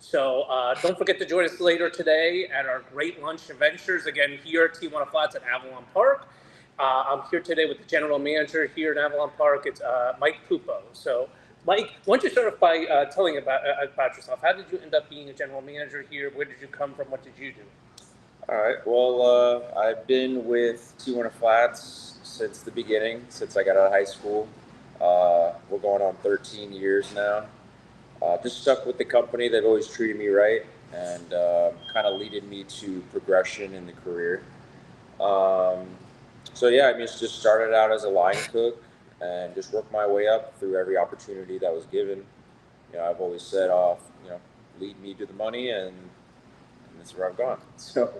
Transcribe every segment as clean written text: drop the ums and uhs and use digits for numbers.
So don't forget to join us later today at our great lunch adventures. Again, here at Tijuana Flats at Avalon Park. I'm here today with the general manager here in Avalon Park. It's Mike Pupo. So, Mike, why don't you start off by telling about yourself? How did you end up being a general manager here? Where did you come from? What did you do? All right. Well, I've been with Tijuana Flats since the beginning, since I got out of high school. We're going on 13 years now. Just stuck with the company. They've always treated me right and kind of leaded me to progression in the career. Um, so yeah, I mean, it's just started out as a line cook and just worked my way up through every opportunity that was given. I've always said, lead me to the money, and that's where I've gone. So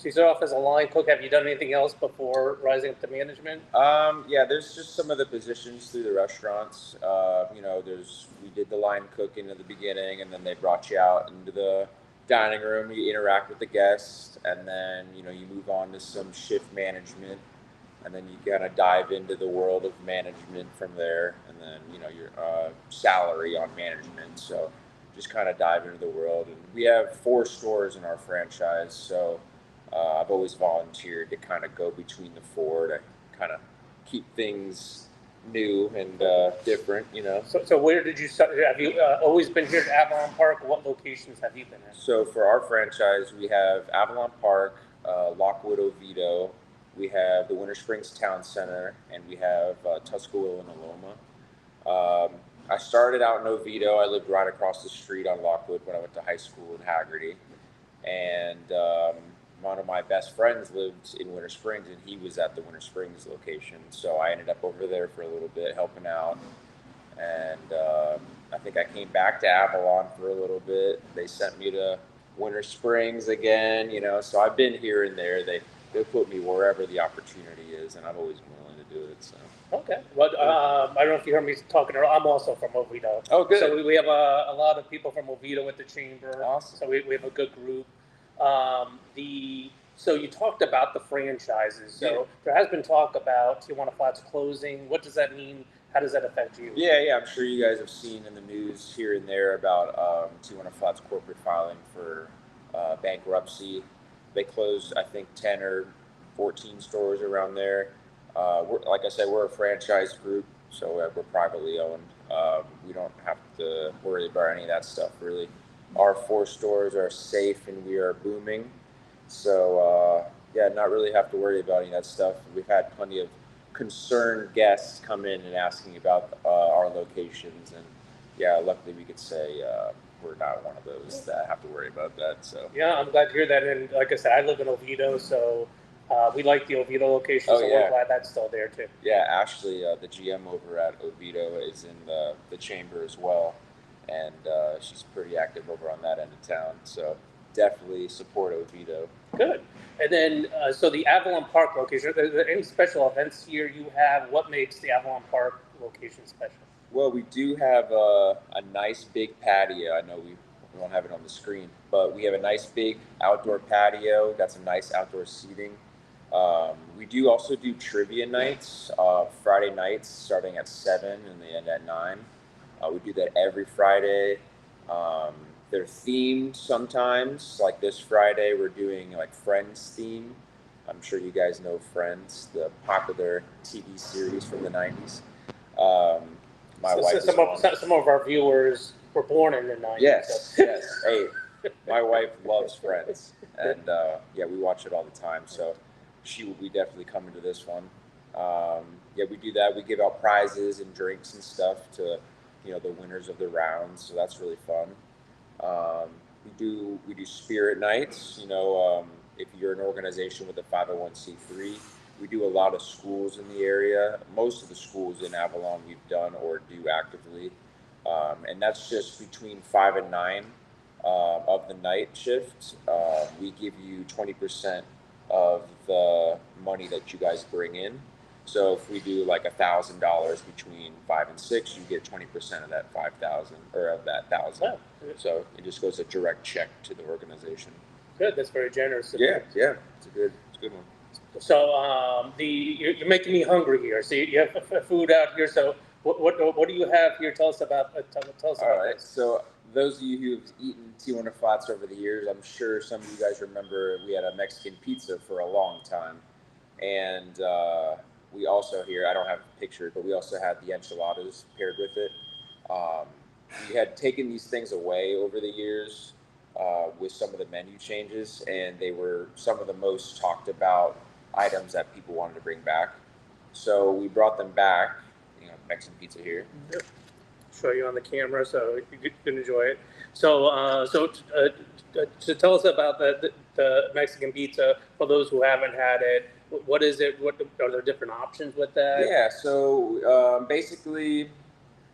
you started off as a line cook. Have you done anything else before rising up to management? Yeah, there's just some of the positions through the restaurants. We did the line cooking at the beginning, and then they brought you out into the dining room. You interact with the guests, and then you move on to some shift management, and then you kind of dive into the world of management from there, and then your salary on management. So just kind of dive into the world. And we have 4 stores in our franchise, so I've always volunteered to kind of go between the 4 to kind of keep things new and different. So where did you start? Have you always been here at Avalon Park? What locations have you been at? So for our franchise, we have Avalon Park, Lockwood, Oviedo. We have the Winter Springs Town Center, and we have Tuscaloosa and Aloma. I started out in Oviedo. I lived right across the street on Lockwood when I went to high school in Haggerty. And one of my best friends lived in Winter Springs, and he was at the Winter Springs location. So I ended up over there for a little bit, helping out. And I think I came back to Avalon for a little bit. They sent me to Winter Springs again, So I've been here and there. They put me wherever the opportunity is, and I've always been willing to do it. So. Okay. Well, I don't know if you heard me talking. I'm also from Oviedo. Oh, good. So we have a lot of people from Oviedo at the chamber. Awesome. So we have a good group. So you talked about the franchises. So there has been talk about Tijuana Flats closing. What does that mean? How does that affect you? Yeah. I'm sure you guys have seen in the news here and there about Tijuana Flats corporate filing for bankruptcy. They closed, I think, 10 or 14 stores around there. Like I said, we're a franchise group, so we're privately owned. We don't have to worry about any of that stuff, really. Our 4 stores are safe and we are booming. So, not really have to worry about any of that stuff. We've had plenty of concerned guests come in and asking about our locations. And, luckily we could say we're not one of those that have to worry about that. So yeah, I'm glad to hear that. And like I said, I live in Oviedo, so we like the Oviedo location, so we're glad that's still there too. Yeah, Ashley, the GM over at Oviedo, is in the chamber as well, and she's pretty active over on that end of town. So definitely support Oviedo. Good. And then, so the Avalon Park location, are there any special events here you have? What makes the Avalon Park location special? Well, we do have a nice big patio. I know we don't have it on the screen, but we have a nice big outdoor patio. Got some nice outdoor seating. We do also do trivia nights, Friday nights starting at 7 and they end at 9. We do that every Friday. They're themed sometimes. Like this Friday, we're doing like Friends theme. I'm sure you guys know Friends, the popular TV series from the 90s. Some of our viewers were born in the 90s. Yes. Hey, my wife loves Friends, and we watch it all the time. So she will be definitely coming to this one. We do that. We give out prizes and drinks and stuff to the winners of the rounds. So that's really fun. We do spirit nights. If you're an organization with a 501c3. We do a lot of schools in the area. Most of the schools in Avalon we've done or do actively. And that's just between 5 and 9 of the night shift. We give you 20% of the money that you guys bring in. So if we do like $1,000 between 5 and 6, you get 20% of that 5,000 or of that 1,000. Oh, so it just goes a direct check to the organization. Good. That's very generous. Yeah. It's a good one. So you're making me hungry here. So you have food out here. So what do you have here? Tell us about All right. this. So those of you who've eaten Tijuana Flats over the years, I'm sure some of you guys remember we had a Mexican pizza for a long time. And we also here, I don't have it pictured, but we also had the enchiladas paired with it. Um, we had taken these things away over the years with some of the menu changes, and they were some of the most talked about items that people wanted to bring back. So we brought them back, Mexican pizza here. Yep. Show you on the camera so you can enjoy it. So, to tell us about the Mexican pizza for those who haven't had it. What is it? What are there different options with that? Yeah, so basically,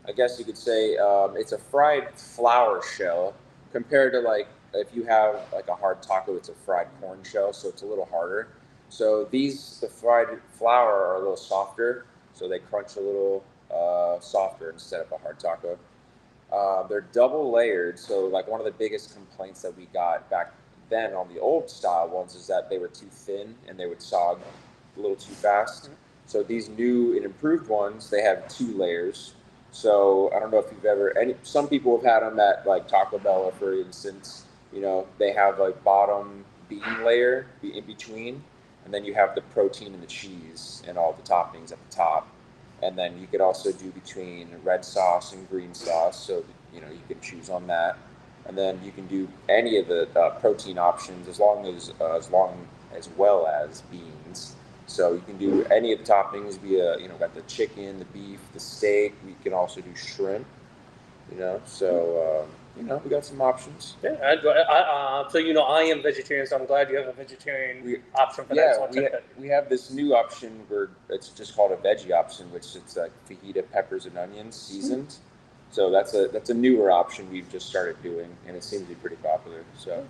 I guess you could say it's a fried flour shell compared to like if you have like a hard taco, it's a fried corn shell, so it's a little harder. So the fried flour are a little softer, so they crunch a little softer instead of a hard taco. They're double layered, so like one of the biggest complaints that we got back then on the old style ones is that they were too thin and they would sog a little too fast. Mm-hmm. So these new and improved ones, they have 2 layers. So I don't know if you've ever, some people have had them at like Taco Bell, for instance. They have like bottom bean layer in between, and then you have the protein and the cheese and all the toppings at the top. And then you could also do between red sauce and green sauce, so you can choose on that. And then you can do any of the protein options as well as beans. So you can do any of the toppings via got the chicken, the beef, the steak. We can also do shrimp. So we got some options. Yeah, I am vegetarian, so I'm glad you have a vegetarian option for that. So we have this new option where it's just called a veggie option, which it's like fajita peppers and onions seasoned. So that's a newer option we've just started doing, and it seems to be pretty popular. So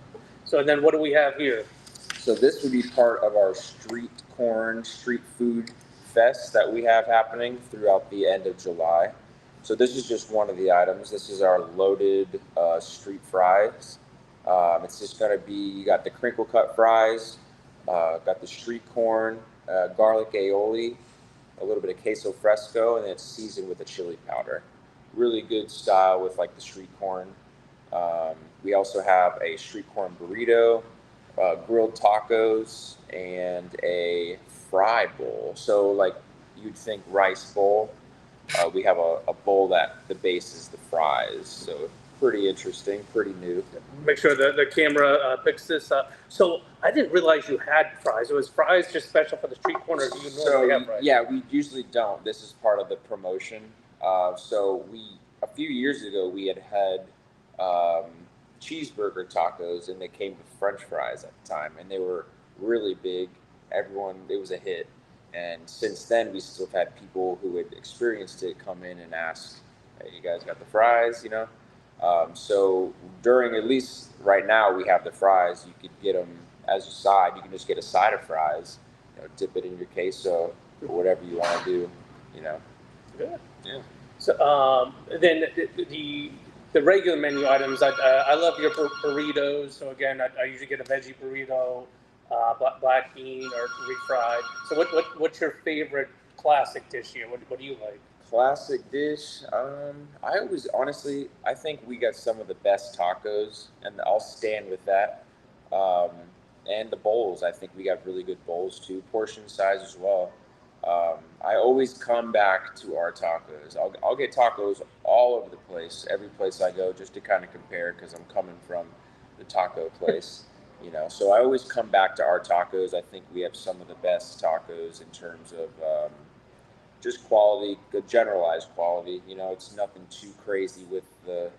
then what do we have here? So this would be part of our street food fest that we have happening throughout the end of July. So this is just one of the items. This is our loaded street fries. It's just going to be, you got the crinkle cut fries, got the street corn, garlic aioli, a little bit of queso fresco, and then it's seasoned with a chili powder. Really good style with like the street corn. We also have a street corn burrito, grilled tacos, and a fry bowl. So like you'd think rice bowl. We have a bowl that the base is the fries, so pretty interesting, pretty new. Make sure the camera picks this up. So I didn't realize you had fries. It was fries just special for the street corner. Do you normally have fries? Yeah, we usually don't. This is part of the promotion. So a few years ago we had cheeseburger tacos, and they came with French fries at the time, and they were really big. It was a hit. And since then, we still have had people who had experienced it come in and ask, "Hey, you guys got the fries?" So during, at least right now, we have the fries. You could get them as a side. You can just get a side of fries, dip it in your queso or whatever you want to do. Good. Yeah. So then the regular menu items. I love your burritos. So again, I usually get a veggie burrito. Black bean or refried. So what's your favorite classic dish here? What do you like? Classic dish. I think we got some of the best tacos, and I'll stand with that. And the bowls, I think we got really good bowls too, portion size as well. I always come back to our tacos. I'll get tacos all over the place, every place I go, just to kind of compare, because I'm coming from the taco place. So I always come back to our tacos. I think we have some of the best tacos in terms of just quality, good generalized quality. It's nothing too crazy with the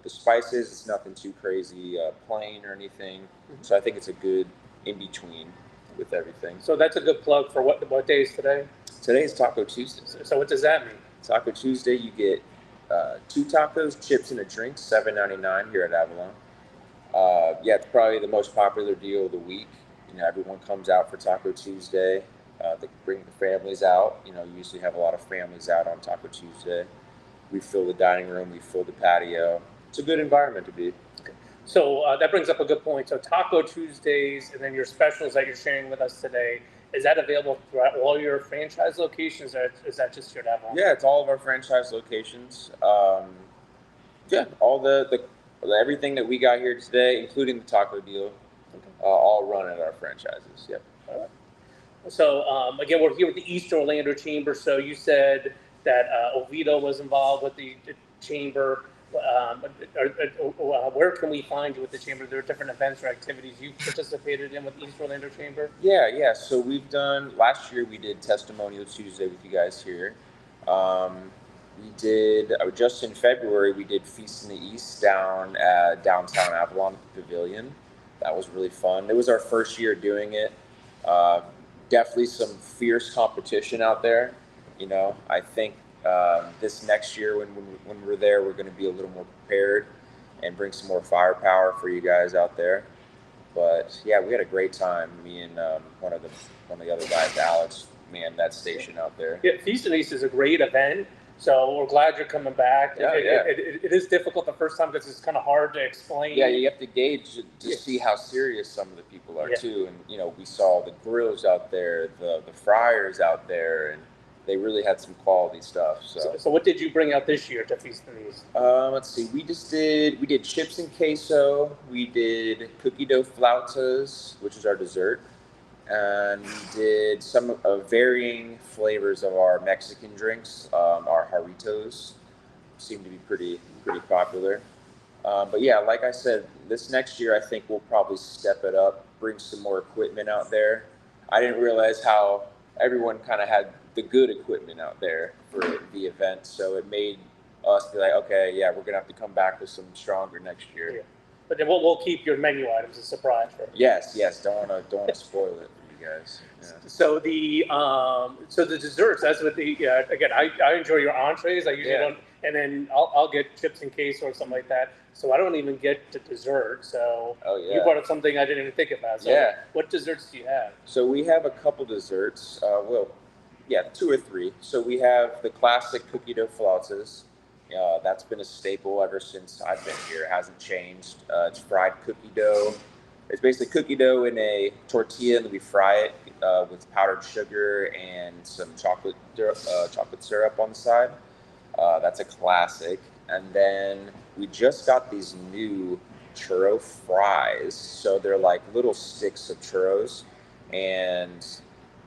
spices. It's nothing too crazy plain or anything. Mm-hmm. So I think it's a good in between with everything. So that's a good plug for what day is today? Today is Taco Tuesday. So what does that mean? Taco Tuesday, you get 2 tacos, chips, and a drink, $7.99 here at Avalon. It's probably the most popular deal of the week. Everyone comes out for Taco Tuesday. They bring the families out. You usually have a lot of families out on Taco Tuesday. We fill the dining room. We fill the patio. It's a good environment to be. Okay. So that brings up a good point. So Taco Tuesdays, and then your specials that you're sharing with us today, is that available throughout all your franchise locations, or is that just your Avalon? Yeah, it's all of our franchise locations. All the everything that we got here today, including the taco deal, all run at our franchises. Yep. All right. So again, we're here with the East Orlando Chamber. So you said that Oviedo was involved with the chamber. Where can we find you with the chamber? There are different events or activities you participated in with the East Orlando Chamber. Yeah. So we've done, last year we did Testimonial Tuesday with you guys here. We did, just in February, we did Feast in the East down at downtown Avalon Pavilion. That was really fun. It was our first year doing it. Definitely some fierce competition out there. You know, I think this next year when we're there, we're going to be a little more prepared and bring some more firepower for you guys out there. But yeah, we had a great time. Me and one of the other guys, Alex, manned that station out there. Yeah, Feast in the East is a great event. So we're glad you're coming back. Yeah, it is difficult the first time because it's kind of hard to explain. Yeah, you have to gauge to see how serious some of the people are too. And you know, we saw the grills out there, the fryers out there, and they really had some quality stuff. So what did you bring out this year to Feast in the East? Let's see. We did chips and queso. We did cookie dough flautas, which is our dessert. And we did some varying flavors of our Mexican drinks. Our Jarritos seem to be pretty popular. But yeah, like I said, this next year I think we'll probably step it up, bring some more equipment out there. I didn't realize how everyone kind of had the good equipment out there for the event, so it made us be like, okay, yeah, we're gonna have to come back with some stronger next year. Yeah. But then we'll keep your menu items a surprise for Yes. Don't wanna spoil it for you guys. Yeah. So the desserts. That's what the again. I enjoy your entrees. I usually don't, and then I'll get chips and queso or something like that. So I don't even get to dessert. So you brought up something I didn't even think about. So what desserts do you have? So we have a couple desserts. 2 or 3. So we have the classic cookie dough flautas. That's been a staple ever since I've been here. It hasn't changed. It's fried cookie dough. It's basically cookie dough in a tortilla, and we fry it with powdered sugar and some chocolate syrup on the side. That's a classic. And then we just got these new churro fries. So they're like little sticks of churros, and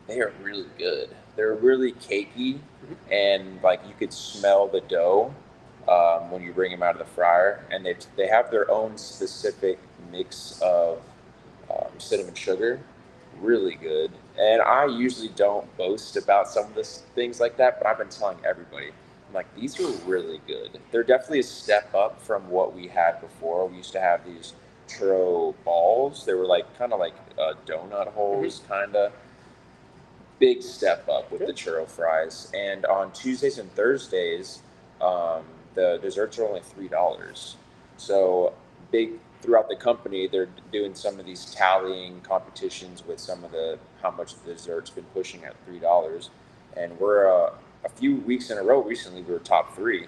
they are really good. They're really cakey, and like you could smell the dough when you bring them out of the fryer. And they have their own specific mix of cinnamon sugar. Really good. And I usually don't boast about some of this things like that, but I've been telling everybody, I'm like, these are really good. They're definitely a step up from what we had before. We used to have these churro balls. They were like kind of like donut holes, kind of. Big step up with the churro fries. And on Tuesdays and Thursdays, the desserts are only $3. So big throughout the company, they're doing some of these tallying competitions with some of how much the dessert's been pushing at $3. And we're a few weeks in a row recently, we were top 3.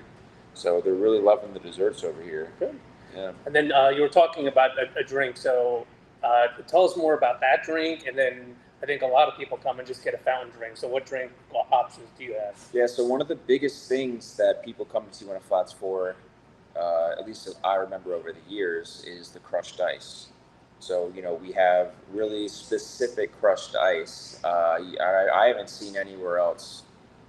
So they're really loving the desserts over here. Good. Yeah. And then you were talking about a drink. So tell us more about that drink. And then I think a lot of people come and just get a fountain drink. So what drink options do you have? Yeah, so one of the biggest things that people come to Tijuana Flats for, at least I remember over the years, is the crushed ice. So, you know, we have really specific crushed ice. I haven't seen anywhere else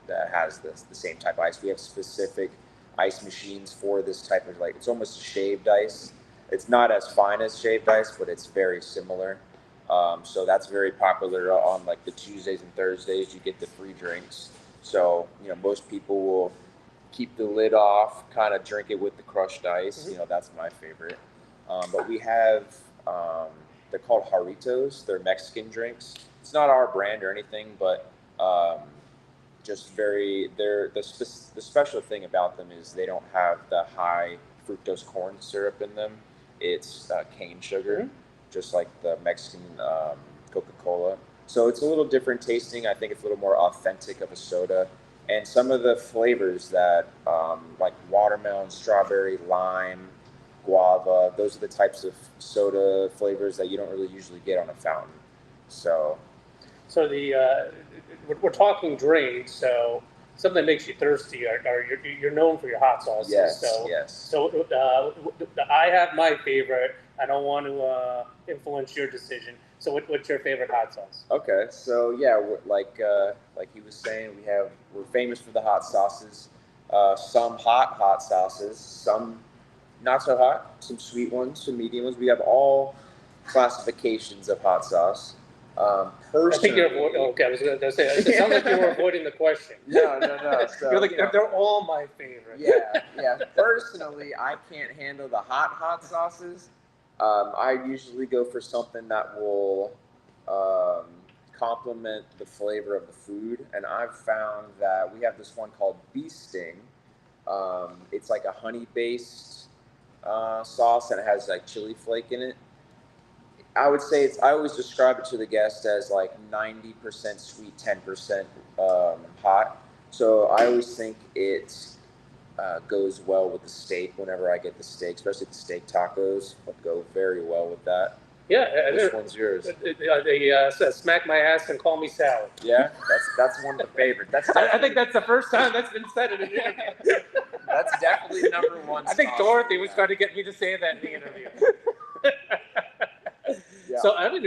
that has the same type of ice. We have specific ice machines for this type of, like, it's almost shaved ice. It's not as fine as shaved ice, but it's very similar. So that's very popular on like the Tuesdays and Thursdays. You get the free drinks. So, you know, most people will keep the lid off, kind of drink it with the crushed ice. You know, that's my favorite. But we have, they're called Jarritos. They're Mexican drinks. It's not our brand or anything, but just the special thing about them is they don't have the high fructose corn syrup in them. It's cane sugar. Just like the Mexican Coca-Cola. So it's a little different tasting. I think it's a little more authentic of a soda. And some of the flavors that, like watermelon, strawberry, lime, guava, those are the types of soda flavors that you don't really usually get on a fountain. So we're talking drinks. So something that makes you thirsty, or you're known for your hot sauces. Yes, So, yes. So I have my favorite. I don't want to influence your decision. So what's your favorite hot sauce? Okay, so yeah, like he was saying, we're famous for the hot sauces. Some hot sauces, some not so hot, some sweet ones, some medium ones. We have all classifications of hot sauce. I think you're Personally, okay. I was going to say it sounds like you were avoiding the question. no. So, You're like they're all my favorite. yeah. Personally, I can't handle the hot sauces. I usually go for something that will complement the flavor of the food, and I've found that we have this one called Bee Sting. It's like a honey-based sauce, and it has like chili flake in it. I would say I always describe it to the guest as like 90% sweet, 10% hot. So I always think it goes well with the steak whenever I get the steak, especially the steak tacos. Would go very well with that. Yeah. Which one's yours? They smack my ass and call me salad. Yeah, that's one of the favorites. I think that's the first time that's been said in an interview. That's definitely number one. I think Dorothy was trying to get me to say that in the interview. Yeah. So I mean,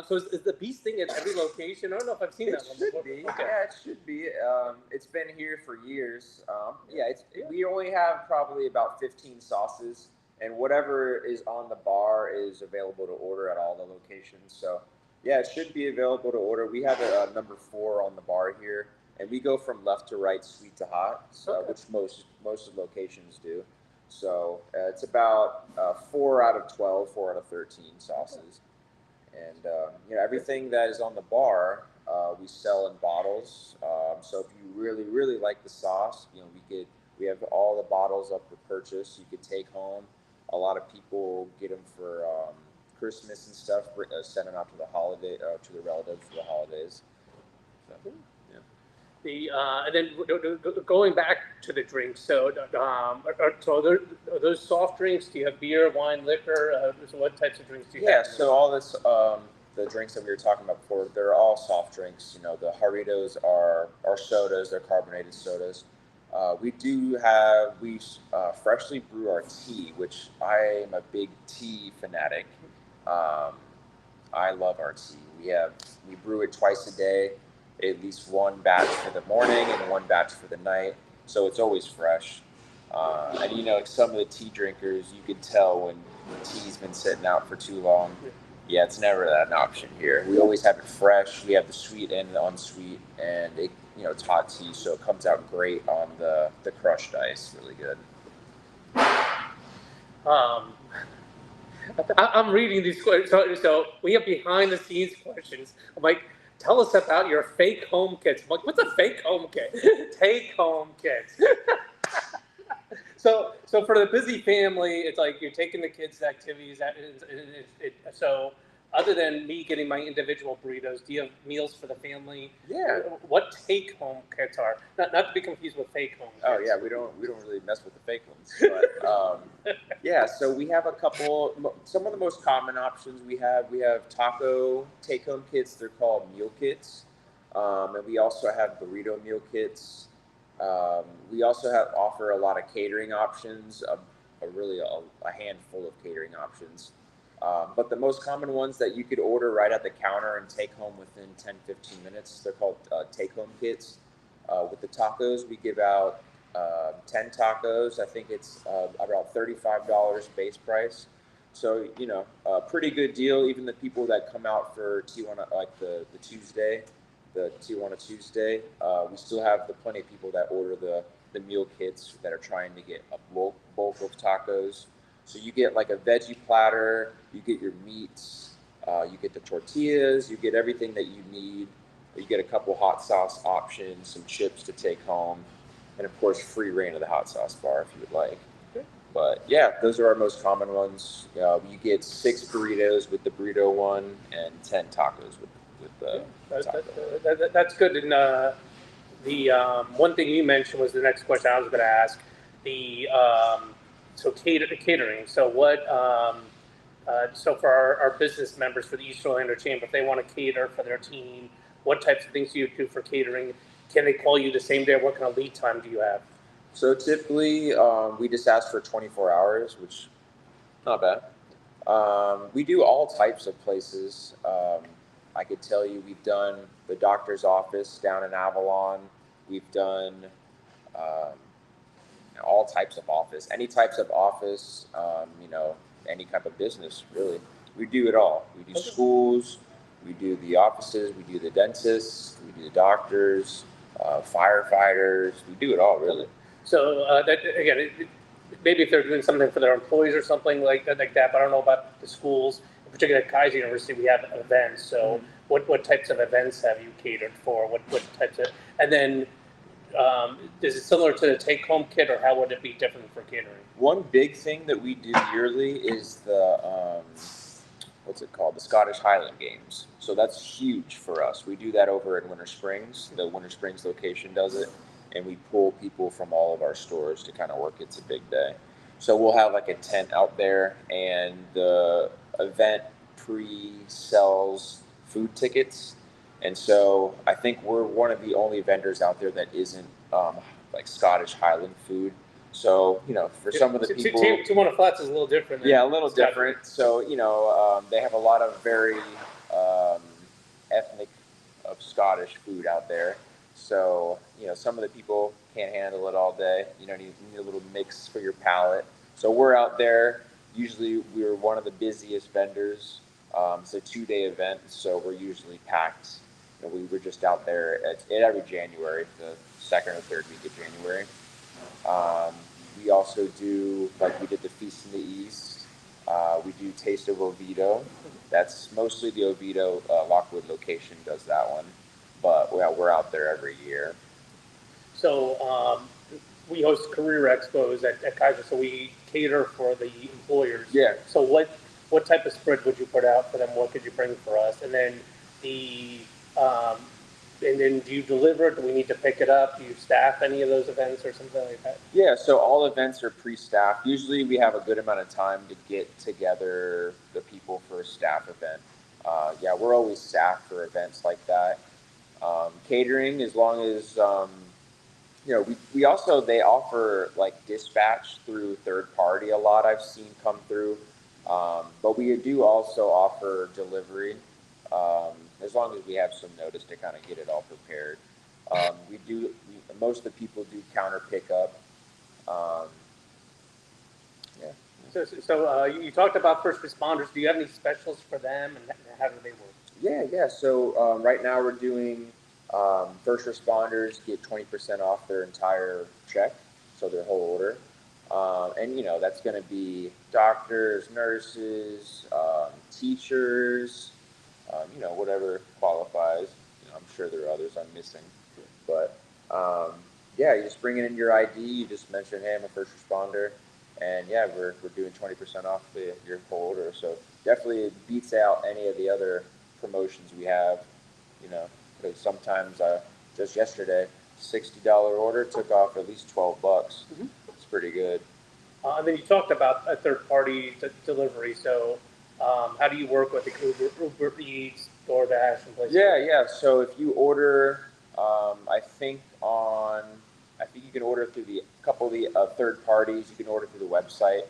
so is the Bee Sting at every location? I don't know if I've seen that one before. Be. Okay. Yeah, it should be. It's been here for years. We only have probably about 15 sauces, and whatever is on the bar is available to order at all the locations. So yeah, it should be available to order. We have a number 4 on the bar here, and we go from left to right, sweet to hot, which most of the locations do. So it's about 4 out of 12, 4 out of 13 sauces. And everything that is on the bar, we sell in bottles. So if you really like the sauce, we have all the bottles up for purchase. You could take home. A lot of people get them for Christmas and stuff. Send them out to to the relatives for the holidays. So, yeah. And then going back to the drinks. So are those soft drinks? Do you have beer, wine, liquor? So what types of drinks do you have? Yeah, so all this, the drinks that we were talking about before, they're all soft drinks. The Jarritos are sodas, they're carbonated sodas. We freshly brew our tea, which I am a big tea fanatic. I love our tea. We brew it twice a day, at least one batch for the morning and one batch for the night. So it's always fresh. And some of the tea drinkers, you can tell when tea's been sitting out for too long. Yeah, it's never an option here. We always have it fresh. We have the sweet and the unsweet, and it's hot tea, so it comes out great on the crushed ice. Really good. I'm reading these questions. So we have behind the scenes questions. I'm like, tell us about your fake home kits. I'm like, what's a fake home kit? Take home kits. So for the busy family, it's like you're taking the kids to activities. So other than me getting my individual burritos, do you have meals for the family? Yeah. What take home kits are? Not to be confused with fake home kits. Oh yeah, we don't really mess with the fake ones. But yeah, so we have a couple. Some of the most common options we have taco take home kits. They're called meal kits, and we also have burrito meal kits. We also offer a lot of catering options, a handful of catering options. But the most common ones that you could order right at the counter and take home within 10-15 minutes, they're called take-home kits. With the tacos, we give out 10 tacos. I think it's about $35 base price. So, a pretty good deal. Even the people that come out for Tijuana, like the Tijuana Tuesday, we still have plenty of people that order the meal kits that are trying to get a bulk of tacos. So you get like a veggie platter, you get your meats, you get the tortillas, you get everything that you need. You get a couple hot sauce options, some chips to take home, and of course free reign of the hot sauce bar if you would like. But yeah, those are our most common ones. You get 6 burritos with the burrito one and 10 tacos with the taco. That's good. And the one thing you mentioned was the next question I was going to ask. So catering. So what? So for our business members for the East Orlando Chamber, if they want to cater for their team, what types of things do you do for catering? can they call you the same day? What kind of lead time do you have? So typically, we just ask for 24 hours, which not bad. We do all types of places. I could tell you we've done the doctor's office down in Avalon. We've done um, all types of office, any types of office, any type of business, really. We do it all. We do schools, we do the offices, we do the dentists, we do the doctors, firefighters. We do it all, really. So that again, maybe if they're doing something for their employees or something like that, but I don't know about the schools. In particular, at Kaiser University, we have events. So what types of events have you catered for? What types of, and then is it similar to the take-home kit, or how would it be different for catering? One big thing that we do yearly is the what's it called? The Scottish Highland Games. So that's huge for us. We do that over in Winter Springs. The Winter Springs location does it, and we pull people from all of our stores to kind of work. It's a big day. So we'll have like a tent out there, and the event pre-sells food tickets. And so I think we're one of the only vendors out there that isn't like Scottish Highland food. So, for some of the people, Two Flats is a little different. Yeah, a little different. So, they have a lot of very ethnic of Scottish food out there. So, some of the people can't handle it all day. You need a little mix for your palate. So we're out there. Usually we're one of the busiest vendors. It's a 2-day event, so we're usually packed. We were just out there at every January, the second or third week of January. We also do, like we did the Feast in the East. We do Taste of Oviedo. That's mostly the Oviedo Lockwood location does that one. But we're out there every year. So we host career expos at Kaiser, so we cater for the employers. Yeah. So what type of spread would you put out for them? What could you bring for us? And then do you deliver it? Do we need to pick it up? Do you staff any of those events or something like that? Yeah, so all events are pre-staffed. Usually we have a good amount of time to get together the people for a staff event. We're always staffed for events like that. Catering, as long as, we also, they offer like dispatch through third party a lot I've seen come through. But we do also offer delivery. As long as we have some notice to kind of get it all prepared. Most of the people do counter pickup. So you talked about first responders. Do you have any specials for them, and how do they work? Yeah. So right now we're doing first responders get 20% off their entire check, so their whole order. And that's going to be doctors, nurses, teachers, whatever qualifies. I'm sure there are others I'm missing, but you just bring in your ID. You just mention, hey, I'm a first responder, and we're doing 20% off your whole order. So definitely it beats out any of the other promotions we have. Because sometimes just yesterday, $60 order took off at least $12. Mm-hmm. It's pretty good. And then you talked about a third-party delivery. So how do you work with the Uber Eats, DoorDash, and places? Yeah. So if you order, I think you can order through a couple of the third parties. You can order through the website.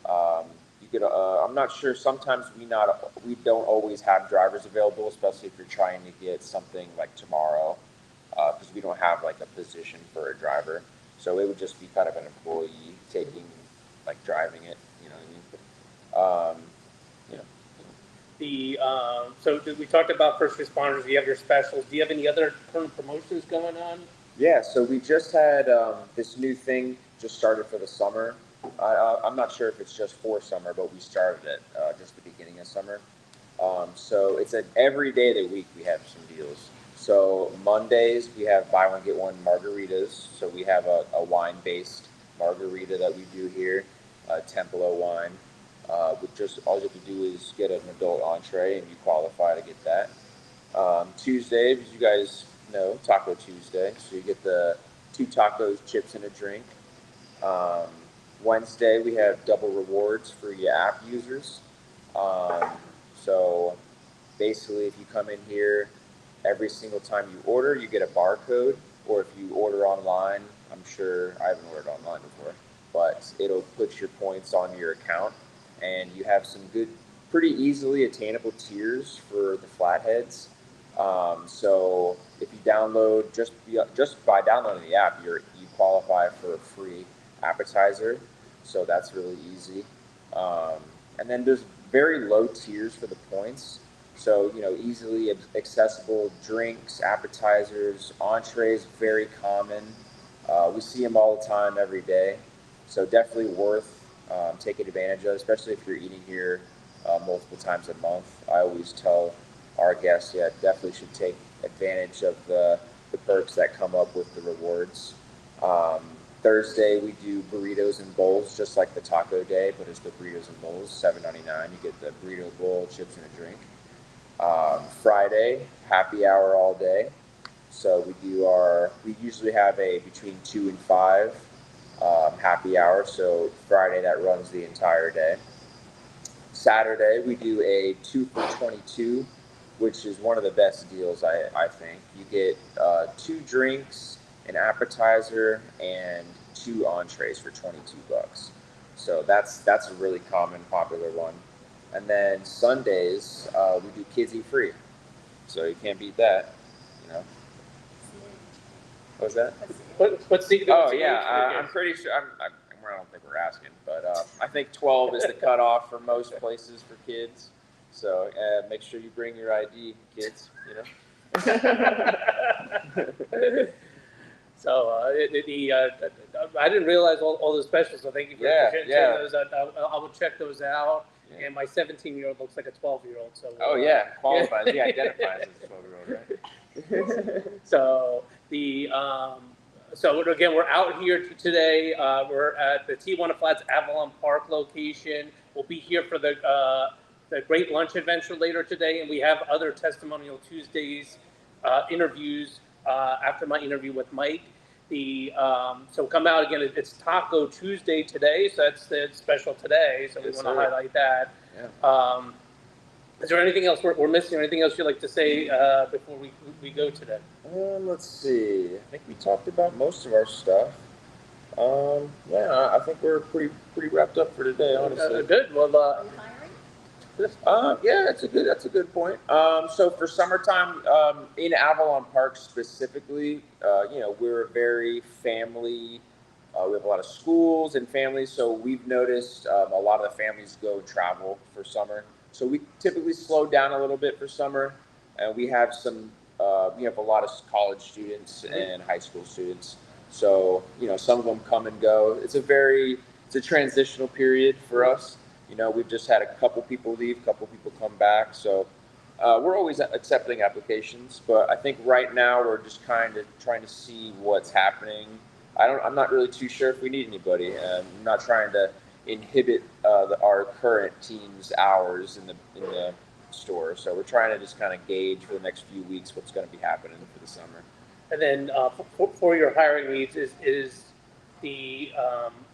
I'm not sure. Sometimes we don't always have drivers available, especially if you're trying to get something like tomorrow, because we don't have like a position for a driver. So it would just be kind of an employee driving it. You know what I mean? So we talked about first responders. You have your specials. Do you have any other current promotions going on? Yeah. So we just had this new thing just started for the summer. I'm not sure if it's just for summer, but we started it just the beginning of summer. So it's every day of the week we have some deals. So Mondays we have buy one get one margaritas. So we have a wine-based margarita that we do here, Templo wine. Which just all you have to do is get an adult entree and you qualify to get that. Tuesday, as you guys know, Taco Tuesday. So you get the 2 tacos, chips, and a drink. Wednesday, we have double rewards for your app users. So basically, if you come in here, every single time you order, you get a barcode. or if you order online, I'm sure I haven't ordered online before, but it'll put your points on your account, and you have some good, pretty easily attainable tiers for the flatheads. So if you download just by downloading the app, you qualify for a free appetizer. So that's really easy. Um, and then there's very low tiers for the points. So easily accessible drinks, appetizers, entrees, very common. We see them all the time, every day. So definitely worth taking advantage of, especially if you're eating here multiple times a month. I always tell our guests, yeah, definitely should take advantage of the perks that come up with the rewards. Um, Thursday we do burritos and bowls, just like the taco day, but it's the burritos and bowls, $7.99. You get the burrito bowl, chips, and a drink. Friday, happy hour all day. So we usually have a between 2 and 5 happy hour. So Friday that runs the entire day. Saturday we do a 2 for 22, which is one of the best deals I think. You get 2 drinks, an appetizer, and 2 entrees for $22. So that's a really common, popular one. And then Sundays we do kids eat free, so you can't beat that. What was that? What's the Oh yeah, I'm pretty sure. I don't think we're asking, but I think 12 is the cutoff for most places for kids. So make sure you bring your ID, kids. So I didn't realize all the specials. So thank you for sharing those. I will check those out. Yeah. And my 17-year-old looks like a 12-year-old. So qualifies. He identifies as a 12-year-old, right? So again, we're out here today. We're at the Tijuana Flats Avalon Park location. We'll be here for the Great Lunch Adventure later today, and we have other Testimonial Tuesdays interviews after my interview with Mike. So come out again. It's Taco Tuesday today, so that's the special today. So we want to highlight that. Yeah. Is there anything else we're missing? Or anything else you'd like to say before we go today? Let's see. I think we talked about most of our stuff. I think we're pretty wrapped up for today. Honestly, good. Well, that's a good point. So for summertime in Avalon Park specifically, we're very family. We have a lot of schools and families, so we've noticed a lot of the families go travel for summer. So we typically slow down a little bit for summer, and we have we have a lot of college students and high school students. So some of them come and go. It's a transitional period for us. We've just had a couple people leave, a couple people come back. So we're always accepting applications, but I think right now we're just kind of trying to see what's happening. I'm not really too sure if we need anybody. I'm not trying to inhibit our current team's hours in the store. So we're trying to just kind of gauge for the next few weeks what's going to be happening for the summer. And then for your hiring needs, is the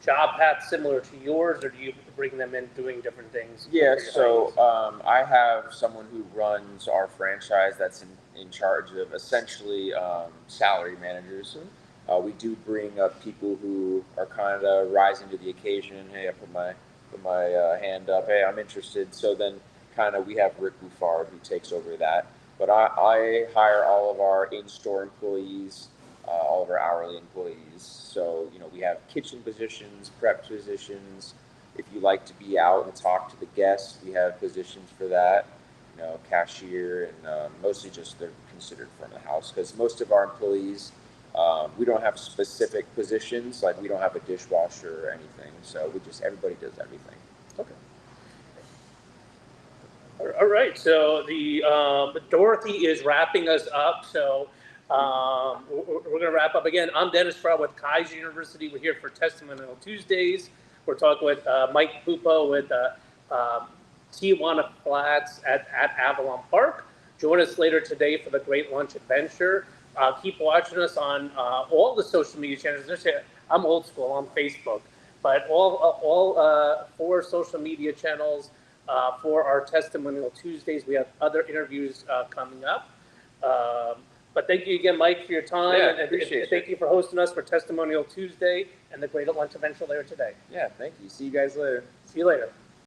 job path similar to yours, or do you bring them in doing different things? Yeah, so I have someone who runs our franchise that's in charge of essentially salary managers. We do bring up people who are kind of rising to the occasion. Hey, I put my hand up. Hey, I'm interested. So then kind of we have Rick Buffard who takes over that. But I hire all of our in-store employees, all of our hourly employees. So, we have kitchen positions, prep positions. If you like to be out and talk to the guests, we have positions for that. Cashier, and mostly just they're considered front of the house because most of our employees, we don't have specific positions, like we don't have a dishwasher or anything. So everybody does everything. Okay. All right. So Dorothy is wrapping us up. So we're going to wrap up again. I'm Dennis Frow with Kaiser University. We're here for Testimonial Tuesdays. We're talking with Mike Pupo with Tijuana Flats at Avalon Park. Join us later today for the Great Lunch Adventure. Keep watching us on all the social media channels. I'm old school on Facebook, but all 4 social media channels for our Testimonial Tuesdays. We have other interviews coming up. But thank you again, Mike, for your time. Yeah, and appreciate thank you for hosting us for Testimonial Tuesday and the Great at Lunch Adventure later today. Yeah, thank you. See you guys later. See you later.